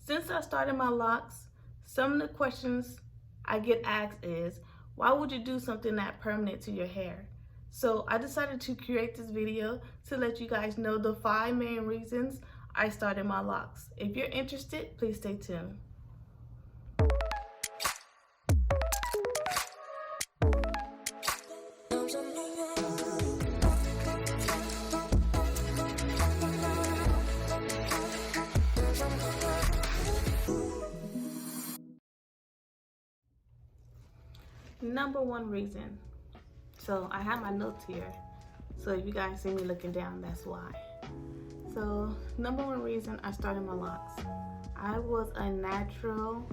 Since I started my locks, some of the questions I get asked is, why would you do something that permanent to your hair? So I decided to create this video to let you guys know the 5 main reasons I started my locks. If you're interested, please stay tuned. Number 1 reason. So I have my notes here. So if you guys see me looking down, that's why. So number 1 reason I started my locks. I was a natural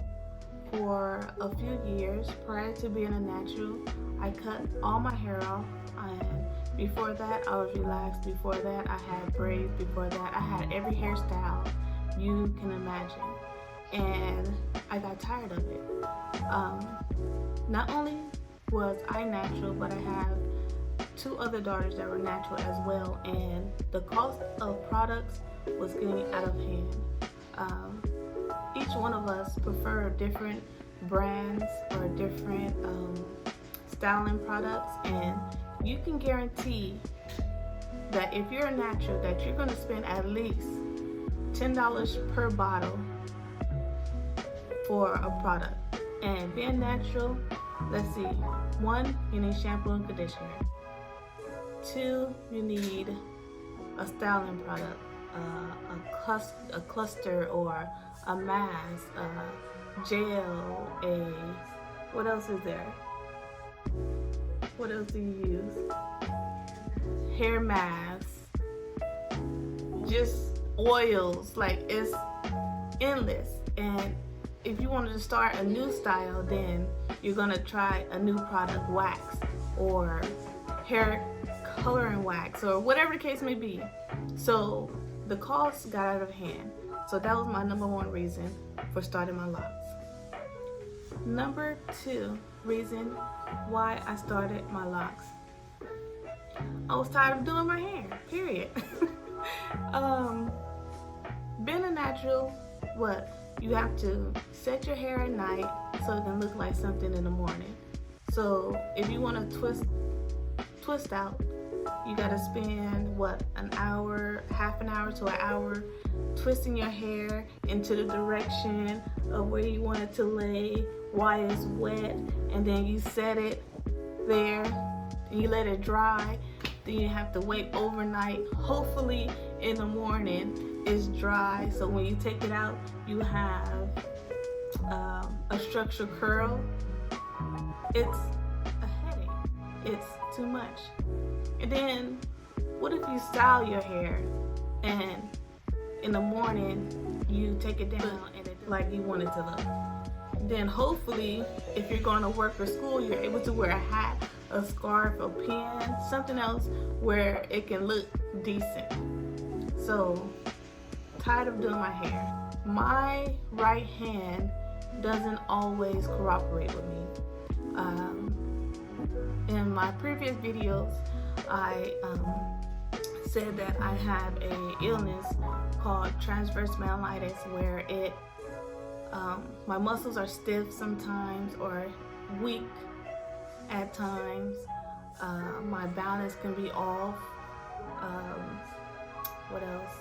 for a few years. Prior to being a natural, I cut all my hair off. And before that, I was relaxed. Before that, I had braids. Before that, I had every hairstyle you can imagine. And I got tired of it. Not only was I natural, but I have 2 other daughters that were natural as well, and the cost of products was getting out of hand. Each one of us prefer different brands or different styling products, and you can guarantee that if you're a natural that you're going to spend at least $10 per bottle for a product. And being natural, let's see, 1, you need shampoo and conditioner. 2, you need a styling product, a cluster or a mask, a gel, what else is there? What else do you use? Hair masks, just oils, like it's endless. And if you wanted to start a new style, then you're gonna try a new product, wax or hair coloring wax or whatever the case may be. So the cost got out of hand. So that was my number 1 reason for starting my locks. Number 2 reason why I started my locks. I was tired of doing my hair, period. Being a natural, you have to set your hair at night so it can look like something in the morning. So if you want to twist out, you got to spend an hour, half an hour to an hour twisting your hair into the direction of where you want it to lay while it's wet, and then you set it there and you let it dry. Then you have to wait overnight. Hopefully in the morning it's dry, so when you take it out you have a structured curl. It's a headache. It's too much. And then what if you style your hair and in the morning you take it down and it's like you want it to look? Then hopefully if you're going to work or school, you're able to wear a hat, a scarf, a pin, something else where it can look decent. So tired of doing my hair. My right hand doesn't always cooperate with me. In my previous videos, I said that I have a illness called transverse myelitis, where my muscles are stiff sometimes or weak at times. My balance can be off. What else?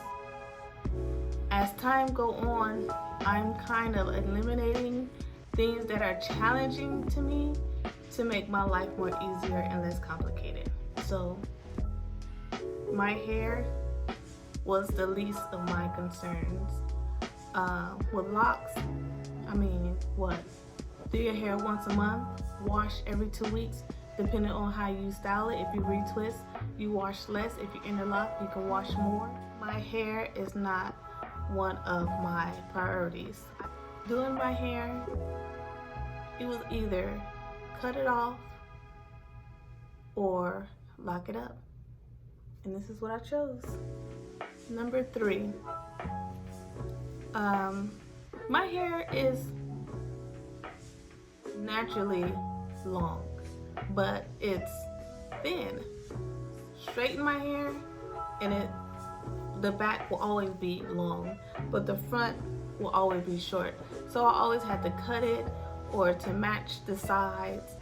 As time go on, I'm kind of eliminating things that are challenging to me to make my life more easier and less complicated. So my hair was the least of my concerns. With locks, do your hair once a month, wash every 2 weeks, depending on how you style it. If you retwist, you wash less. If you interlock, you can wash more. My hair is not one of my priorities. Doing my hair, it was either cut it off or lock it up. And this is what I chose. Number 3. My hair is naturally long, but it's thin. Straighten my hair and the back will always be long, but the front will always be short. So I always had to cut it or to match the sides.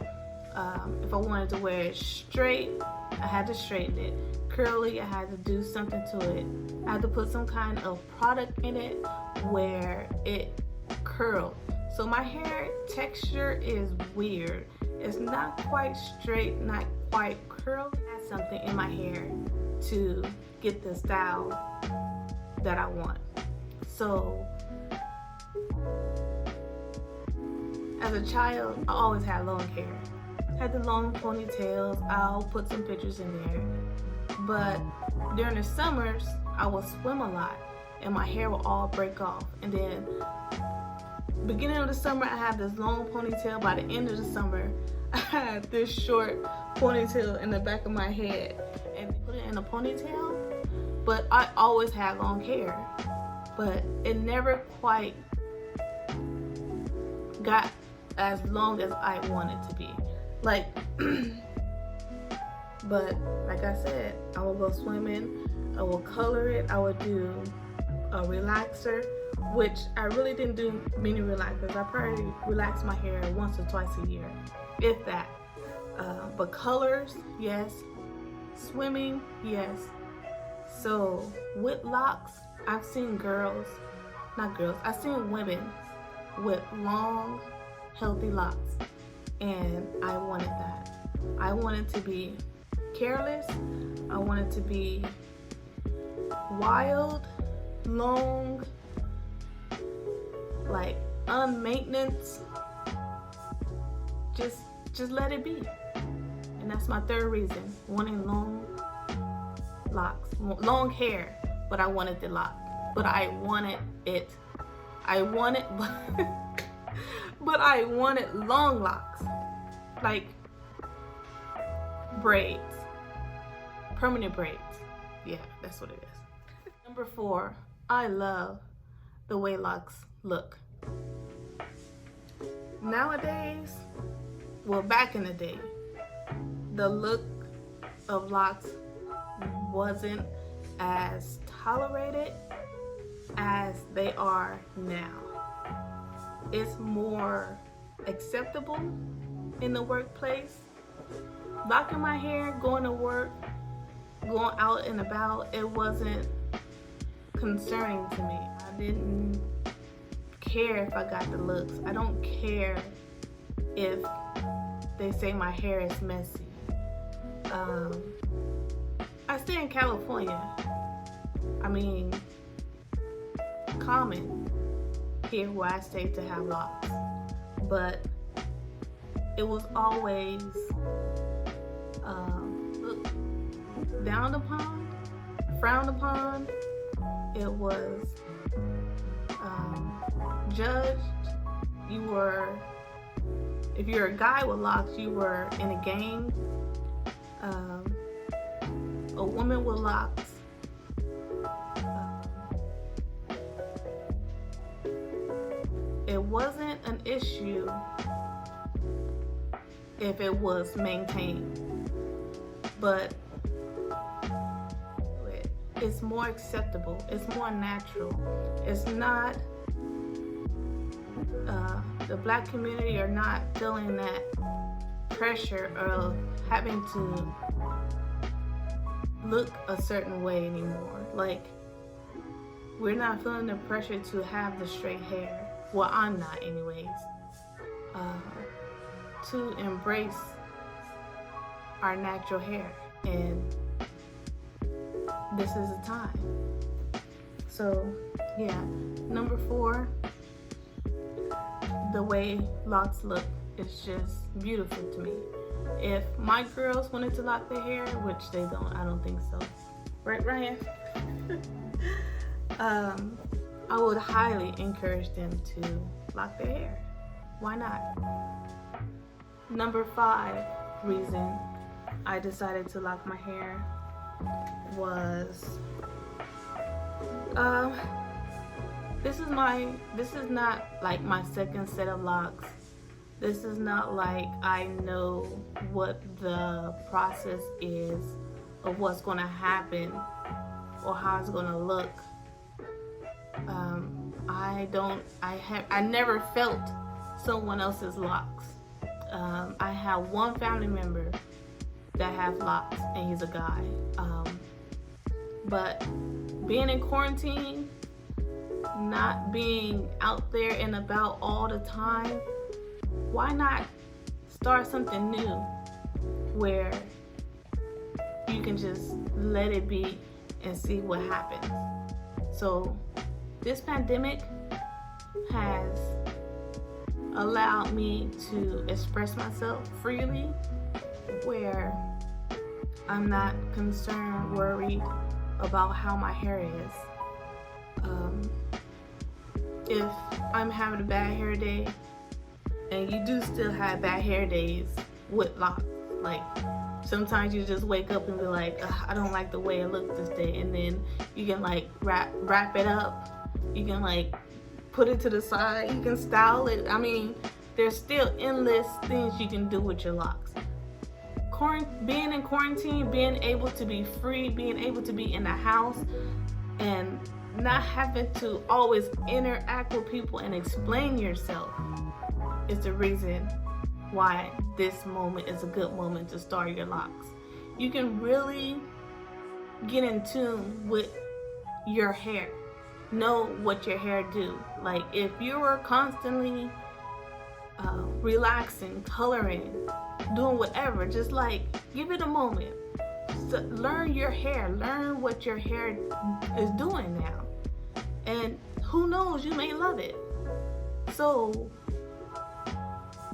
If I wanted to wear it straight, I had to straighten it. Curly, I had to do something to it. I had to put some kind of product in it where it curled. So my hair texture is weird. It's not quite straight, not quite curly. I had something in my hair to get the style that I want. So as a child, I always had long hair. Had the long ponytails. I'll put some pictures in there. But during the summers, I would swim a lot and my hair will all break off. And then beginning of the summer, I had this long ponytail. By the end of the summer, I had this short ponytail in the back of my head and put it in a ponytail. But I always had long hair, but it never quite got as long as I wanted to be. Like, but like I said, I will go swimming, I will color it, I would do a relaxer, which I really didn't do many relaxers. I probably relaxed my hair once or twice a year, if that. But colors, yes. Swimming, yes. So with locks, I've seen I've seen women with long, healthy locks, and I wanted that. I wanted to be careless. I wanted to be wild, long, like unmaintenance. Just let it be. And that's my third reason, wanting long locks, long hair, but I wanted the lock. But I wanted it. But I wanted long locks, like braids, permanent braids. Yeah, that's what it is. Number 4, I love the way locks look. Nowadays, well, back in the day, the look of locks wasn't as tolerated as they are now. It's more acceptable in the workplace. Locking my hair, going to work, going out and about, it wasn't concerning to me. I didn't care if I got the looks. I don't care if they say my hair is messy. I stay in California. I mean, common here where I stay to have locks, but it was always looked down upon, frowned upon. It was judged. If you're a guy with locks, you were in a gang. A woman with locks, it wasn't an issue if it was maintained, but it's more acceptable, it's more natural. It's not, the black community are not feeling that pressure of having to look a certain way anymore. Like, we're not feeling the pressure to have the straight hair. Well, I'm not anyways. To embrace our natural hair, and this is the time. So yeah, number 4, the way locks look is just beautiful to me. If my girls wanted to lock their hair, which they don't, I don't think so. Right, Ryan? I would highly encourage them to lock their hair. Why not? Number 5 reason I decided to lock my hair was, this is not like my second set of locks. This is not like I know what the process is of what's going to happen or how it's gonna look. I never felt someone else's locks. I have one family member that have locks, and he's a guy. But being in quarantine, not being out there and about all the time, why not start something new where you can just let it be and see what happens? So this pandemic has allowed me to express myself freely, where I'm not concerned, worried about how my hair is. If I'm having a bad hair day, and you do still have bad hair days with locks, like sometimes you just wake up and be like, I don't like the way it looked this day, and then you can like wrap it up, you can like put it to the side, you can style it. I mean, there's still endless things you can do with your locks. Being in quarantine, being able to be free, being able to be in the house and not having to always interact with people and explain yourself is the reason why this moment is a good moment to start your locks. You can really get in tune with your hair, know what your hair do. Like if you are constantly relaxing, coloring, doing whatever, just like give it a moment. So learn your hair, learn what your hair is doing now, and who knows, you may love it. So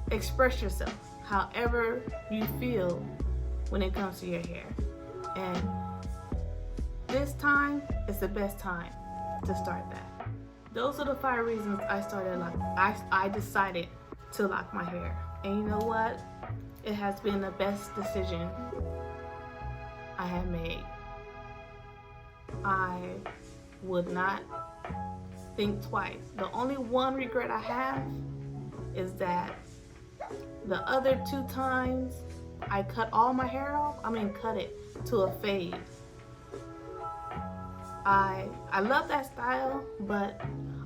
express yourself however you feel when it comes to your hair, and this time is the best time to start that. Those are the 5 reasons I decided to lock my hair. And you know what? It has been the best decision I have made. I would not think twice. The only one regret I have is that the other 2 times I cut all my hair off, cut it to a fade. I love that style, but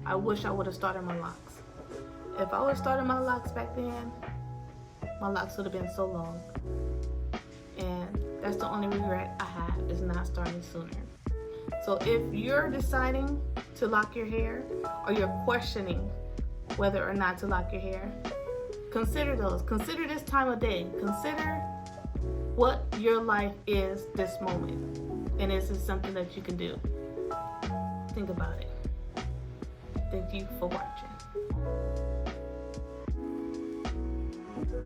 I wish I would have started my locks. If I would have started my locks back then, my locks would have been so long. And that's the only regret I have, is not starting sooner. So if you're deciding to lock your hair, or you're questioning whether or not to lock your hair, consider those. Consider this time of day. Consider what your life is this moment. And is it something that you can do? Think about it. Thank you for watching.